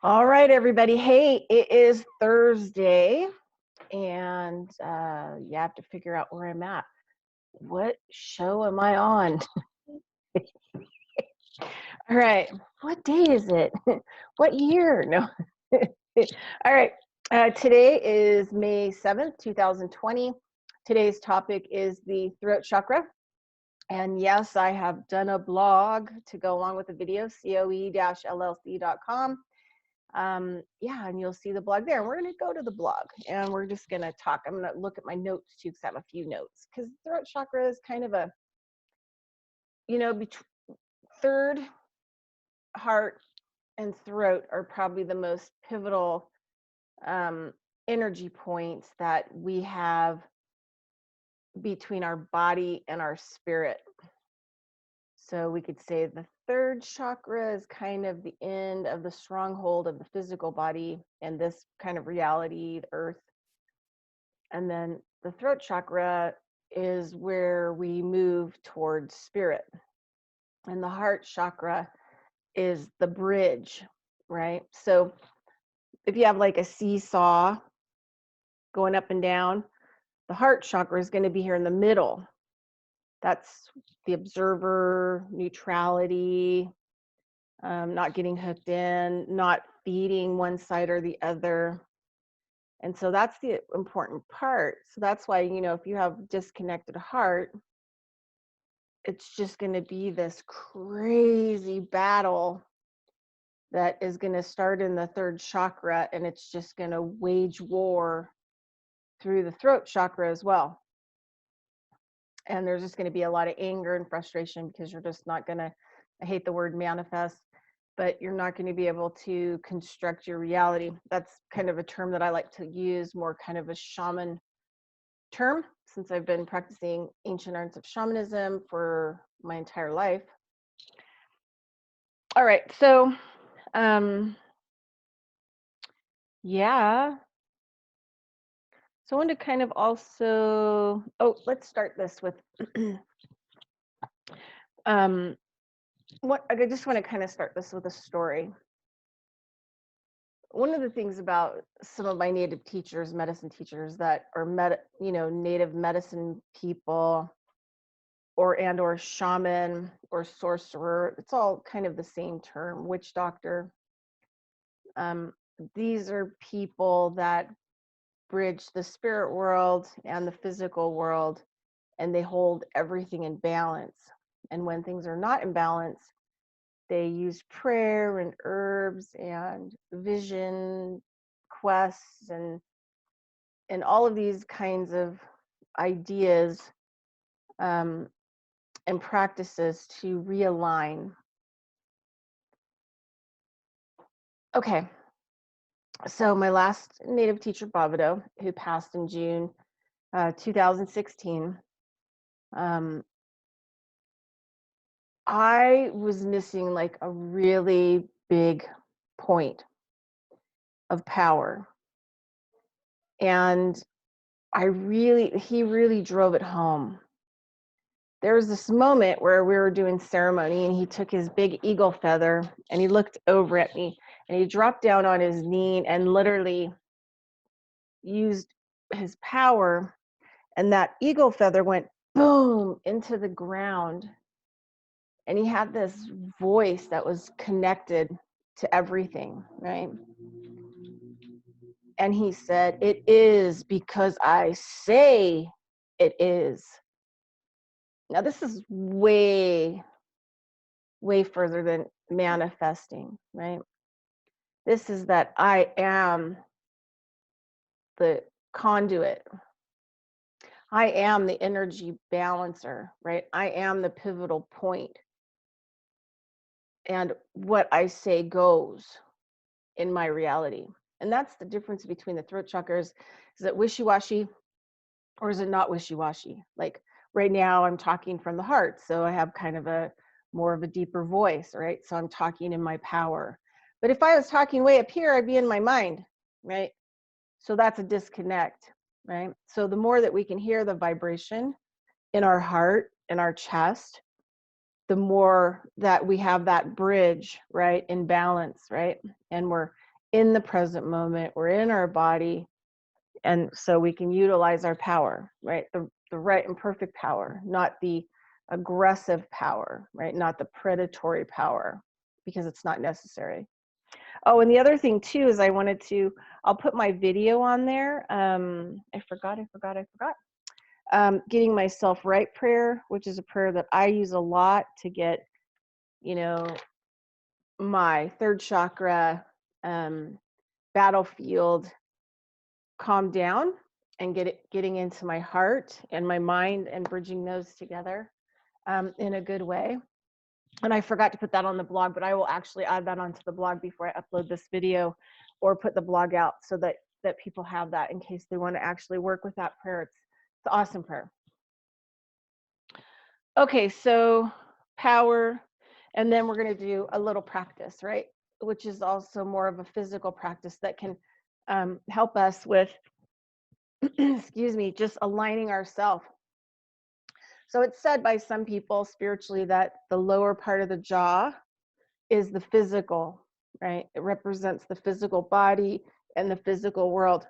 All right, everybody. Hey, it is Thursday, and you have to figure out where I'm at. What show am I on? All right. What day is it? What year? No. All right. Today is May 7th, 2020. Today's topic is the throat chakra. And yes, I have done a blog to go along with the video, coe-llc.com. Yeah, and you'll see the blog there. And we're going to go to the blog and we're just going to talk. I'm going to look at my notes too, because I have a few notes, because throat chakra is kind of a, third, heart and throat are probably the most pivotal energy points that we have between our body and our spirit. So we could say the third chakra is kind of the end of the stronghold of the physical body and this kind of reality, the earth. And then the throat chakra is where we move towards spirit. And the heart chakra is the bridge, right? So if you have like a seesaw going up and down, the heart chakra is going to be here in the middle. That's the observer, neutrality, not getting hooked in, not feeding one side or the other. And so that's the important part. So that's why, if you have disconnected heart, it's just going to be this crazy battle that is going to start in the third chakra, and it's just going to wage war through the throat chakra as well. And there's just going to be a lot of anger and frustration because you're just not going to, I hate the word manifest, but you're not going to be able to construct your reality. That's kind of a term that I like to use, more kind of a shaman term, since I've been practicing ancient arts of shamanism for my entire life. All right, so yeah. So I want to kind of also, let's start this with I just want to kind of start this with a story. One of the things about some of my native teachers, medicine teachers that are native medicine people or shaman or sorcerer, it's all kind of the same term, witch doctor. These are people that bridge the spirit world and the physical world, and they hold everything in balance. And when things are not in balance, they use prayer and herbs and vision quests and all of these kinds of ideas and practices to realign. Okay, so my last native teacher, Bavado, who passed in June 2016, I was missing like a really big point of power. And he really drove it home. There was this moment where we were doing ceremony and he took his big eagle feather and he looked over at me and he dropped down on his knee and literally used his power, and that eagle feather went boom into the ground. And he had this voice that was connected to everything, right? And he said, "It is because I say it is." Now, this is way, way further than manifesting, right? This is that I am the conduit. I am the energy balancer, right? I am the pivotal point. And what I say goes in my reality. And that's the difference between the throat chakras. Is it wishy-washy or is it not wishy-washy? Like right now I'm talking from the heart, so I have kind of a more of a deeper voice, right? So I'm talking in my power. But if I was talking way up here, I'd be in my mind, right? So that's a disconnect, right? So the more that we can hear the vibration in our heart, in our chest, the more that we have that bridge, right, in balance, right? And we're in the present moment. We're in our body. And so we can utilize our power, right? The right and perfect power, not the aggressive power, right? Not the predatory power, because it's not necessary. Oh, and the other thing too is I'll put my video on there. I forgot. Getting myself right prayer, which is a prayer that I use a lot to get, my third chakra battlefield calmed down and getting into my heart and my mind and bridging those together in a good way. And I forgot to put that on the blog, but I will actually add that onto the blog before I upload this video, or put the blog out so that people have that in case they want to actually work with that prayer. It's an awesome prayer. Okay, so power, and then we're going to do a little practice, right? Which is also more of a physical practice that can help us with, excuse me, just aligning ourselves. So it's said by some people spiritually that the lower part of the jaw is the physical, right? It represents the physical body and the physical world.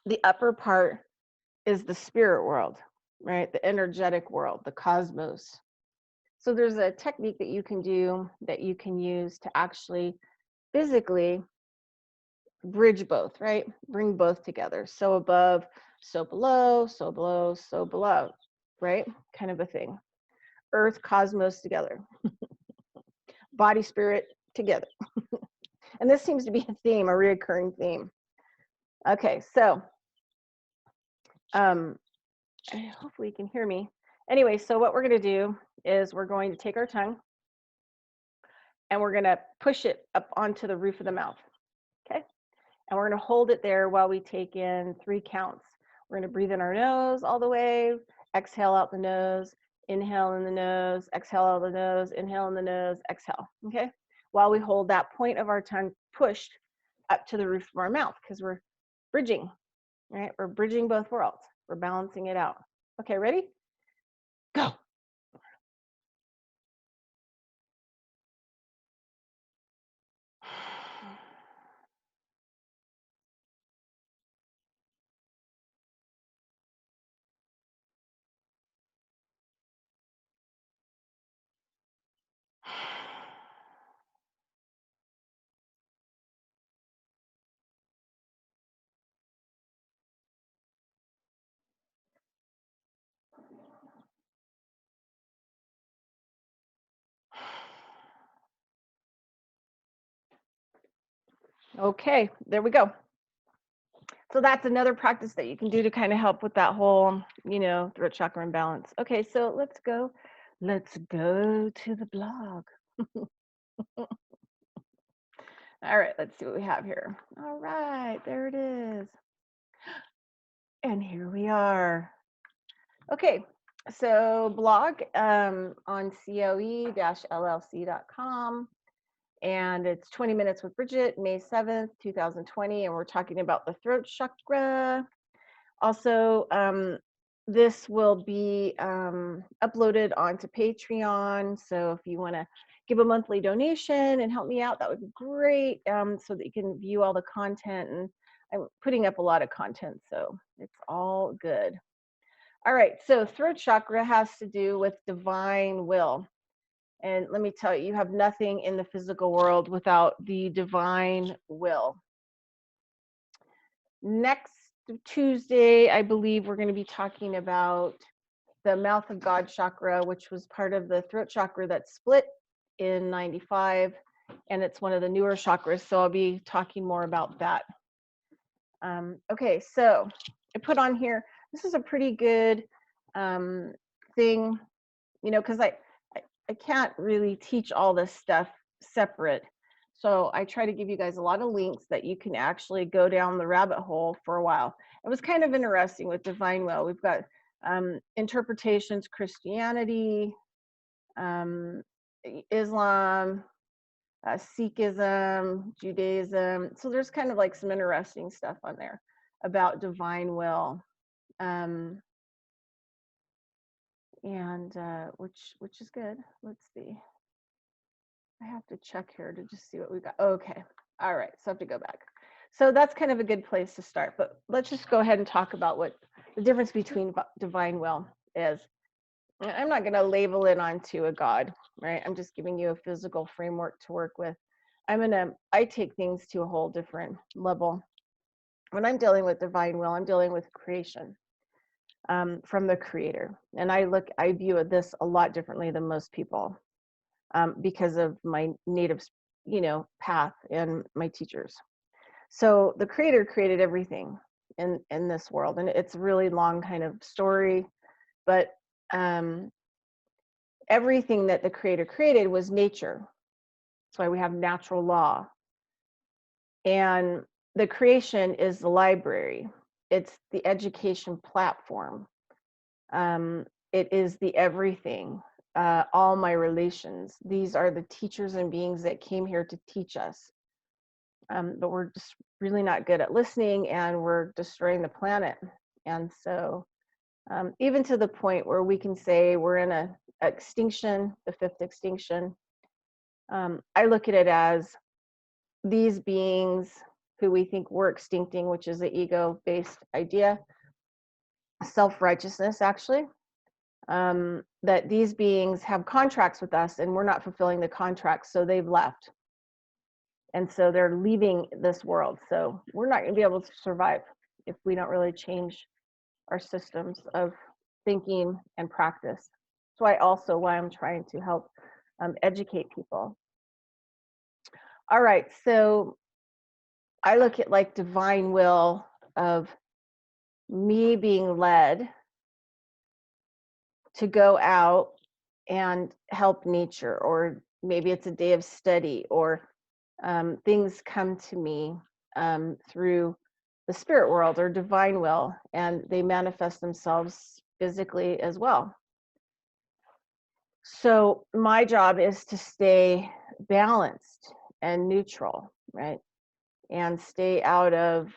The upper part is the spirit world, right? The energetic world, the cosmos. So there's a technique that you can do, that you can use to actually physically bridge both, right? Bring both together. So above, so below, so below, so below, right? Kind of a thing. Earth, cosmos together. Body, spirit together. And this seems to be a theme, a reoccurring theme. Okay, so hopefully you can hear me. Anyway, so what we're going to do is we're going to take our tongue and we're going to push it up onto the roof of the mouth. Okay, and we're going to hold it there while we take in 3 counts. We're going to breathe in our nose all the way, exhale out the nose, inhale in the nose, exhale out the nose, inhale in the nose, exhale. Okay, while we hold that point of our tongue pushed up to the roof of our mouth, because we're bridging, right? We're bridging both worlds. We're balancing it out. Okay, ready? Go. Okay, there we go. So that's another practice that you can do to kind of help with that whole, throat chakra imbalance. Okay, so let's go to the blog. All right, let's see what we have here. All right, there it is. And here we are. Okay, so blog on coe-llc.com. And it's 20 Minutes with Bridgette, May 7th, 2020. And we're talking about the throat chakra. Also, this will be uploaded onto Patreon. So if you want to give a monthly donation and help me out, that would be great, so that you can view all the content. And I'm putting up a lot of content, so it's all good. All right, so throat chakra has to do with divine will. And let me tell you, you have nothing in the physical world without the divine will. Next Tuesday, I believe we're going to be talking about the mouth of God chakra, which was part of the throat chakra that split in 95. And it's one of the newer chakras. So I'll be talking more about that. Okay, so I put on here, this is a pretty good thing, because I can't really teach all this stuff separate. So I try to give you guys a lot of links that you can actually go down the rabbit hole for a while. It was kind of interesting with divine will. We've got interpretations, Christianity, Islam, Sikhism, Judaism. So there's kind of like some interesting stuff on there about divine will. And which is good. Let's see. I have to check here to just see what we got. Okay. All right, so I have to go back. So that's kind of a good place to start, but let's just go ahead and talk about what the difference between divine will is. I'm not going to label it onto a God, right? I'm just giving you a physical framework to work with. I take things to a whole different level. When I'm dealing with divine will, I'm dealing with creation from the creator. And I view this a lot differently than most people because of my native, path and my teachers. So the creator created everything in this world, and it's a really long kind of story, but everything that the creator created was nature. That's why we have natural law. And the creation is the library. It's the education platform. It is the everything. All my relations. These are the teachers and beings that came here to teach us. But we're just really not good at listening, and we're destroying the planet. And so even to the point where we can say we're in a extinction, the fifth extinction, I look at it as these beings who we think we're extincting, which is an ego-based idea, self-righteousness actually, that these beings have contracts with us and we're not fulfilling the contracts, so they've left. And so they're leaving this world. So we're not going to be able to survive if we don't really change our systems of thinking and practice. That's why I'm trying to help educate people. All right, so I look at like divine will of me being led to go out and help nature, or maybe it's a day of study, or things come to me through the spirit world or divine will, and they manifest themselves physically as well. So my job is to stay balanced and neutral, right? And stay out of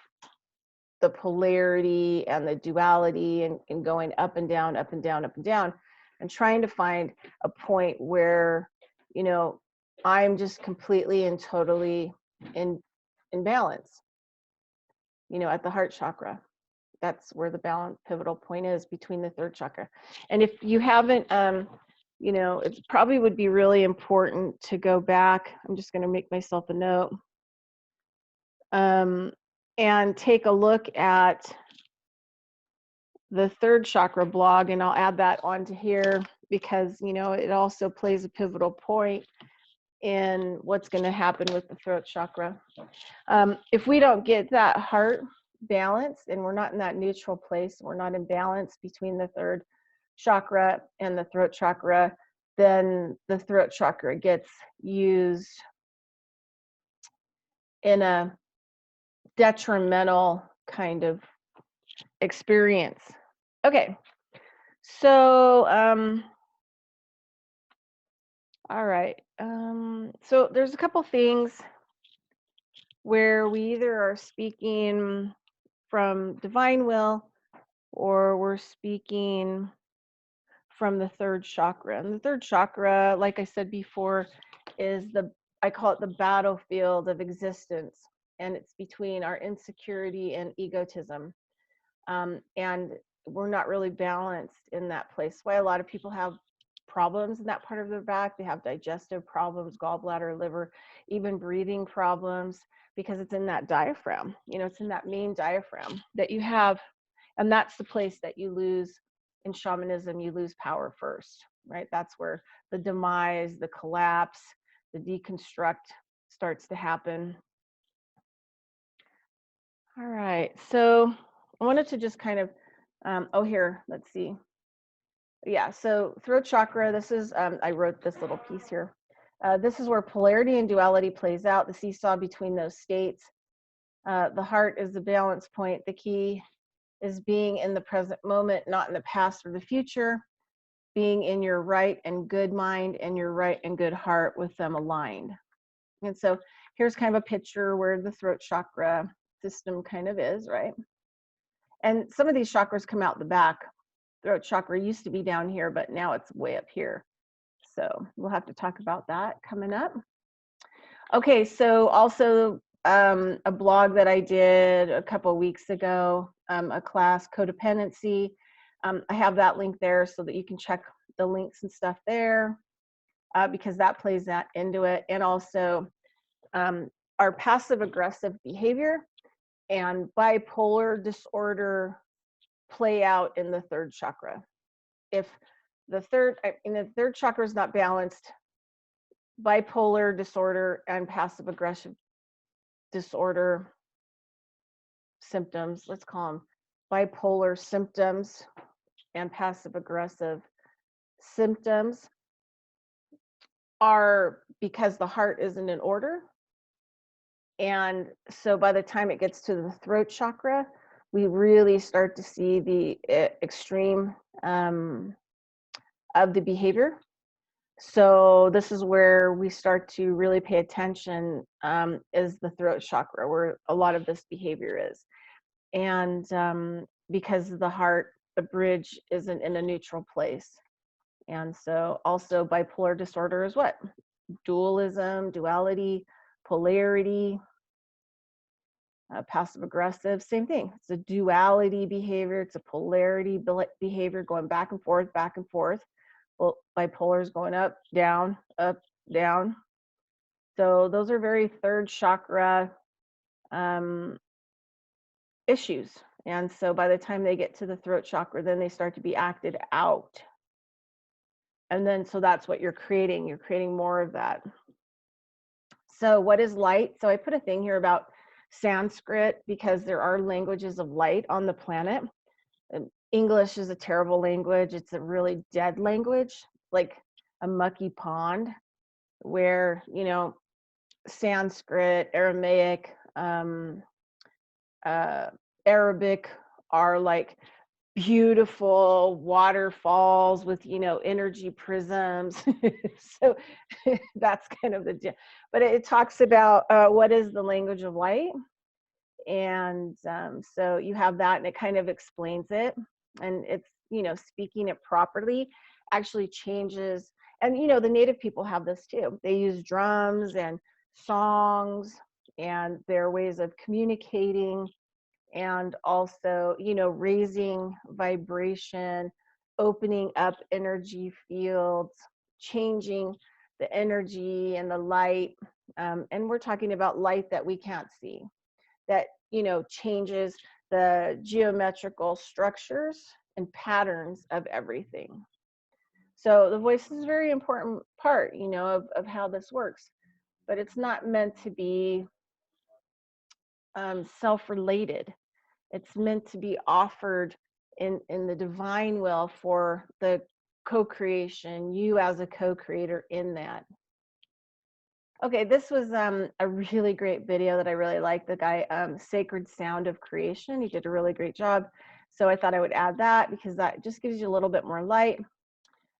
the polarity and the duality and going up and down, up and down, up and down, and trying to find a point where, I'm just completely and totally in balance, at the heart chakra. That's where the balance pivotal point is, between the third chakra. And if you haven't, it probably would be really important to go back. I'm just going to make myself a note and take a look at the third chakra blog, and I'll add that onto here because, it also plays a pivotal point in what's going to happen with the throat chakra. If we don't get that heart balanced and we're not in that neutral place, we're not in balance between the third chakra and the throat chakra, then the throat chakra gets used in a detrimental kind of experience. Okay, so all right, so there's a couple things where we either are speaking from divine will or we're speaking from the third chakra. And the third chakra, like I said before, is I call it the battlefield of existence. And it's between our insecurity and egotism. And we're not really balanced in that place. Why a lot of people have problems in that part of their back. They have digestive problems, gallbladder, liver, even breathing problems, because it's in that diaphragm. It's in that main diaphragm that you have. And that's the place that you lose in shamanism. You lose power first, right? That's where the demise, the collapse, the deconstruct starts to happen. All right, so I wanted to just kind of, here, let's see. Yeah, so throat chakra, this is, I wrote this little piece here. This is where polarity and duality plays out, the seesaw between those states. The heart is the balance point. The key is being in the present moment, not in the past or the future, being in your right and good mind and your right and good heart with them aligned. And so here's kind of a picture where the throat chakra system kind of is, right? And some of these chakras come out the back. Throat chakra used to be down here, but now it's way up here. So we'll have to talk about that coming up. Okay, so also a blog that I did a couple of weeks ago, a class, Codependency. I have that link there so that you can check the links and stuff there, because that plays that into it. And also our passive aggressive behavior and bipolar disorder play out in the third chakra. If the third chakra is not balanced, bipolar disorder and passive aggressive disorder symptoms, let's call them bipolar symptoms and passive aggressive symptoms, are because the heart isn't in order. And so by the time it gets to the throat chakra, we really start to see the extreme of the behavior. So this is where we start to really pay attention, is the throat chakra, where a lot of this behavior is. And because the heart, the bridge isn't in a neutral place. And so also bipolar disorder is what? Dualism, duality, polarity, passive aggressive, same thing. It's a duality behavior. It's a polarity behavior, going back and forth, back and forth. Well, bipolar is going up, down, up, down. So those are very third chakra issues. And so by the time they get to the throat chakra, then they start to be acted out. And then, so that's what you're creating. You're creating more of that. So what is light? So I put a thing here about Sanskrit, because there are languages of light on the planet. English is a terrible language. It's a really dead language, like a mucky pond, where, you know, Sanskrit, Aramaic, Arabic are like beautiful waterfalls with, you know, energy prisms. So that's kind of the, but it talks about what is the language of light. And so you have that, and it kind of explains it. And it's, you know, speaking it properly actually changes. And, you know, the native people have this too. They use drums and songs and their ways of communicating, and also, you know, raising vibration, opening up energy fields, changing the energy and the light. And we're talking about light that we can't see, that, you know, changes the geometrical structures and patterns of everything. So the voice is a very important part, you know, of how this works, but it's not meant to be self-related. It's meant to be offered in the divine will for the co-creation, you as a co-creator in that. Okay, this was a really great video that I really liked. The guy, Sacred Sound of Creation, he did a really great job. So I thought I would add that, because that just gives you a little bit more light.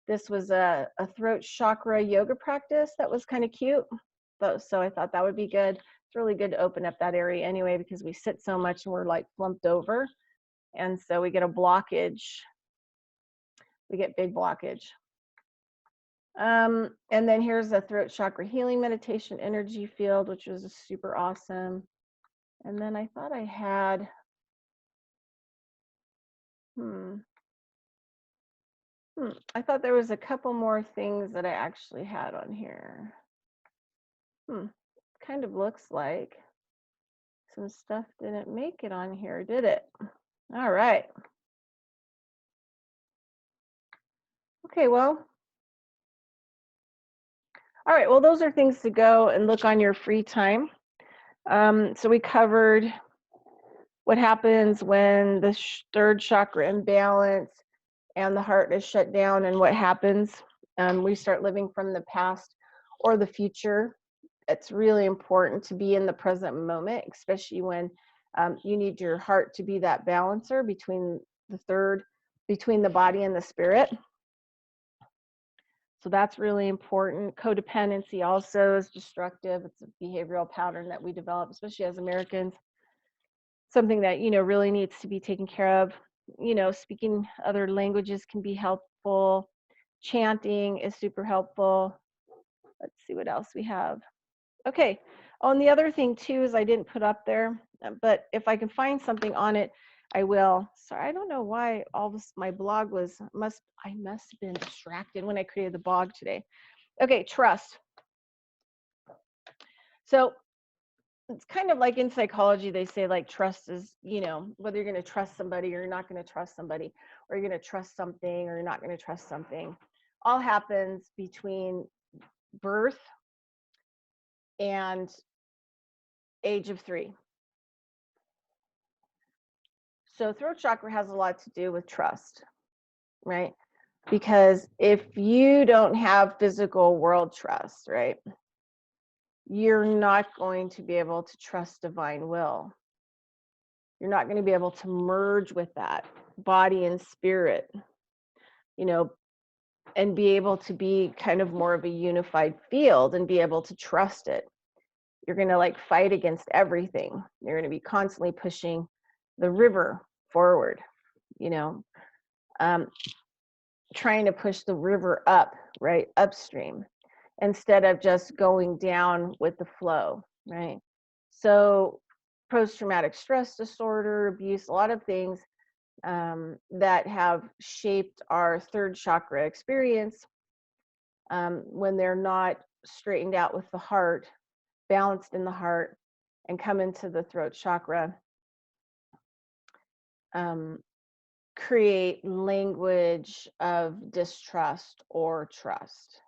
This was a throat chakra yoga practice that was kind of cute. So I thought that would be good. It's really good to open up that area anyway, because we sit so much and we're like slumped over. And so we get a blockage. We get big blockage. And then here's the throat chakra healing meditation energy field, which was super awesome. And then I thought I had, I thought there was a couple more things that I actually had on here. Kind of looks like some stuff didn't make it on here, did it? All right. Okay, well. All right, well, those are things to go and look on your free time. So we covered what happens when the third chakra imbalance and the heart is shut down, and what happens. We start living from the past or the future. It's really important to be in the present moment, especially when you need your heart to be that balancer between the body and the spirit. So that's really important. Codependency also is destructive. It's a behavioral pattern that we develop, especially as Americans. Something that, you know, really needs to be taken care of. You know, speaking other languages can be helpful. Chanting is super helpful. Let's see what else we have. Okay. Oh, and the other thing too is I didn't put up there, but if I can find something on it, I will. Sorry, I don't know why all this, my blog was, I must have been distracted when I created the blog today. Okay, trust. So it's kind of like in psychology, they say like trust is, whether you're going to trust somebody or you're not going to trust somebody, or you're going to trust something or you're not going to trust something, all happens between birth and age of 3. So throat chakra has a lot to do with trust, right? Because if you don't have physical world trust, right, you're not going to be able to trust divine will. You're not going to be able to merge with that body and spirit, and be able to be kind of more of a unified field and be able to trust it. You're going to like fight against everything. You're going to be constantly pushing the river forward, trying to push the river up, right, upstream, instead of just going down with the flow, right? So post-traumatic stress disorder, abuse, a lot of things that have shaped our third chakra experience, when they're not straightened out with the heart, balanced in the heart, and come into the throat chakra, create language of distrust or trust.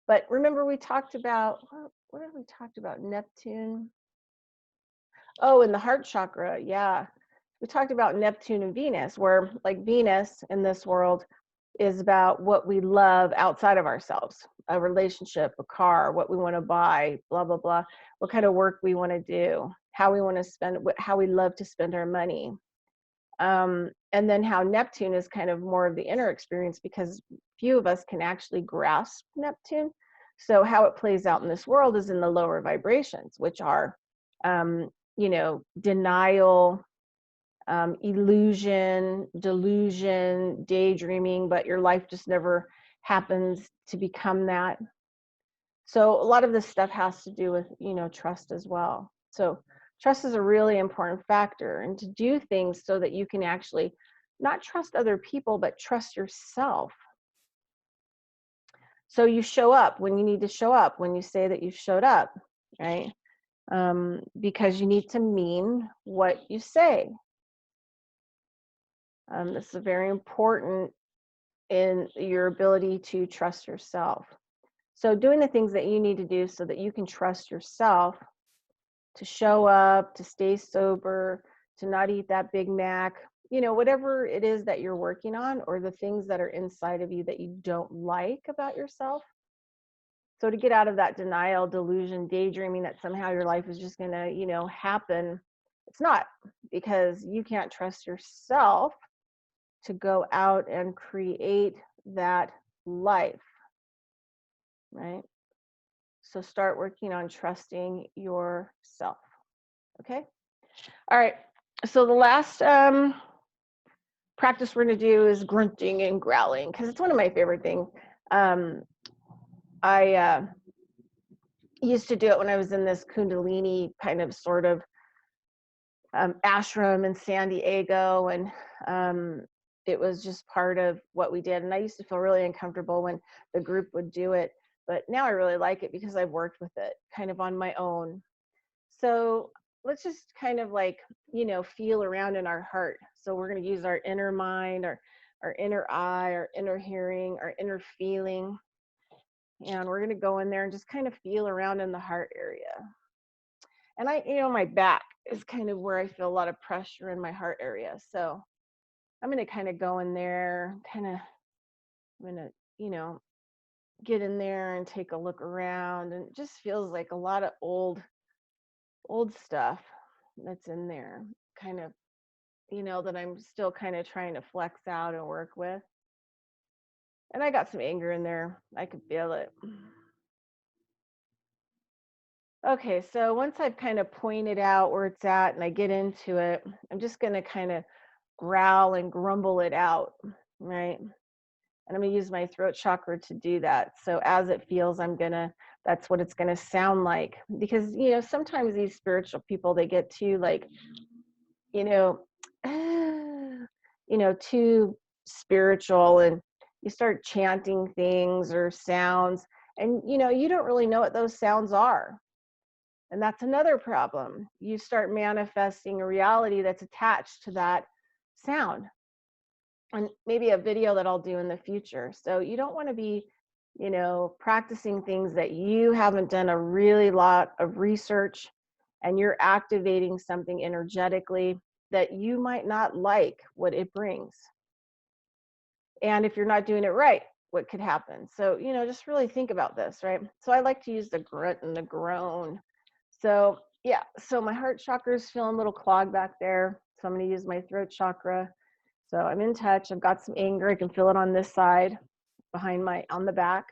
But remember, we talked about, what have we talked about? Neptune. Oh, in the heart chakra, yeah. We talked about Neptune and Venus, where like Venus in this world is about what we love outside of ourselves, a relationship, a car, what we want to buy, blah, blah, blah, what kind of work we want to do, how we want to spend, how we love to spend our money. And then how Neptune is kind of more of the inner experience, because few of us can actually grasp Neptune. So how it plays out in this world is in the lower vibrations, which are, denial, illusion, delusion, daydreaming, but your life just never happens to become that. So a lot of this stuff has to do with, trust as well. So trust is a really important factor, and to do things so that you can actually not trust other people, but trust yourself. So you show up when you need to show up, when you say that you've showed up, right? Because you need to mean what you say. This is very important in your ability to trust yourself. So doing the things that you need to do so that you can trust yourself to show up, to stay sober, to not eat that Big Mac, whatever it is that you're working on, or the things that are inside of you that you don't like about yourself. So to get out of that denial, delusion, daydreaming that somehow your life is just going to, happen, it's not, because you can't trust yourself to go out and create that life, right? So start working on trusting yourself. Okay. All right. So the last practice we're going to do is grunting and growling, because it's one of my favorite things. I used to do it when I was in this Kundalini kind of sort of ashram in San Diego, and it was just part of what we did. And I used to feel really uncomfortable when the group would do it, but now I really like it because I've worked with it kind of on my own. So let's just kind of like, feel around in our heart. So we're going to use our inner mind, our inner eye, our inner hearing, our inner feeling. And we're going to go in there and just kind of feel around in the heart area. And my back is kind of where I feel a lot of pressure in my heart area. So I'm going to kind of go in there, I'm going to, get in there and take a look around. And it just feels like a lot of old stuff that's in there, kind of, that I'm still kind of trying to flex out and work with. And I got some anger in there. I could feel it. Okay, so once I've kind of pointed out where it's at and I get into it, I'm just going to kind of growl and grumble it out, right? And I'm going to use my throat chakra to do that. So as it feels, I'm going to That's what it's going to sound like. Because, you know, sometimes these spiritual people, they get too like, you know, too spiritual, and you start chanting things or sounds, and, you know, you don't really know what those sounds are. And that's another problem. You start manifesting a reality that's attached to that sound. And maybe a video that I'll do in the future. So you don't want to be, you know, practicing things that you haven't done a really lot of research, and you're activating something energetically that you might not like what it brings. And if you're not doing it right, what could happen? So, you know, just really think about this, right? So I like to use the grunt and the groan. So yeah, so my heart chakra is feeling a little clogged back there. So I'm going to use my throat chakra. So I'm in touch. I've got some anger. I can feel it on this side, on the back.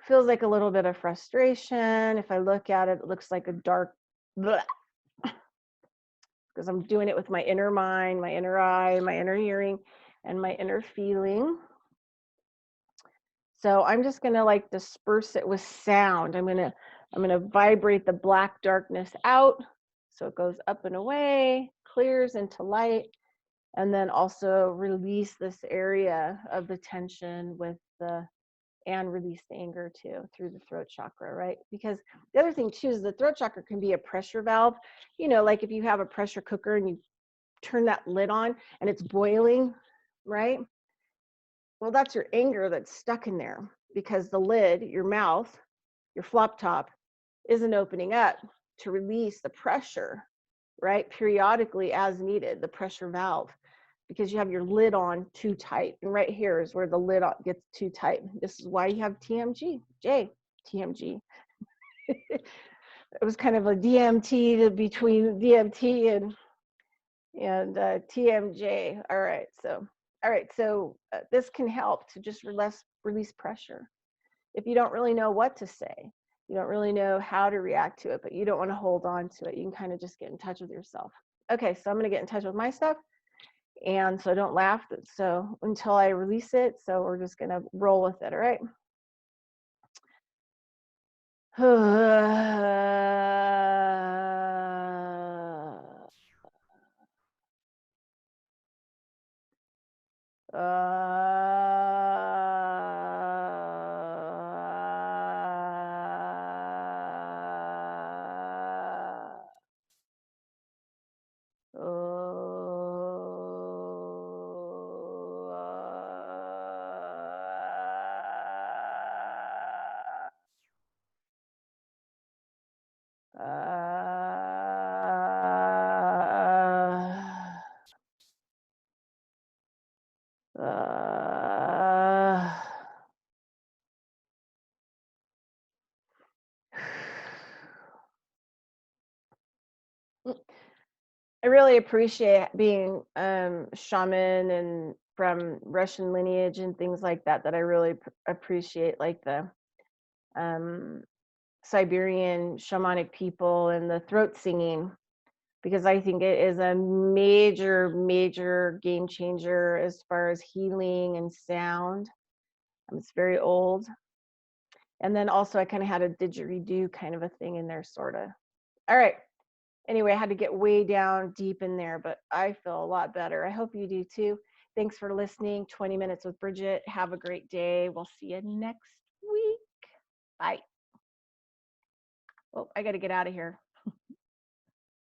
Feels like a little bit of frustration. If I look at it, it looks like a dark, because I'm doing it with my inner mind, my inner eye, my inner hearing, and my inner feeling. So I'm just gonna like disperse it with sound. I'm gonna vibrate the black darkness out, so it goes up and away, clears into light, and then also release this area of the tension and release the anger too through the throat chakra, right? Because the other thing too is the throat chakra can be a pressure valve. You know, like if you have a pressure cooker and you turn that lid on and it's boiling, right? Well, that's your anger that's stuck in there because the lid, your mouth, your flop top, isn't opening up to release the pressure, right? Periodically as needed, the pressure valve, because you have your lid on too tight. And right here is where the lid gets too tight. This is why you have TMG. TMG. It was kind of a DMT between DMT and TMJ. All right, so this can help to just release pressure. If you don't really know what to say, you don't really know how to react to it, but you don't want to hold on to it, you can kind of just get in touch with yourself. Okay, so I'm going to get in touch with my stuff, and so don't laugh. So until I release it, so we're just going to roll with it. All right. I really appreciate being shaman and from Russian lineage and things like that. That I really appreciate, like the Siberian shamanic people and the throat singing, because I think it is a major, major game changer as far as healing and sound. It's very old. And then also I kind of had a didgeridoo kind of a thing in there, sort of. All right. Anyway, I had to get way down deep in there, but I feel a lot better. I hope you do too. Thanks for listening. 20 Minutes with Bridgette. Have a great day. We'll see you next week. Bye. Oh, I got to get out of here.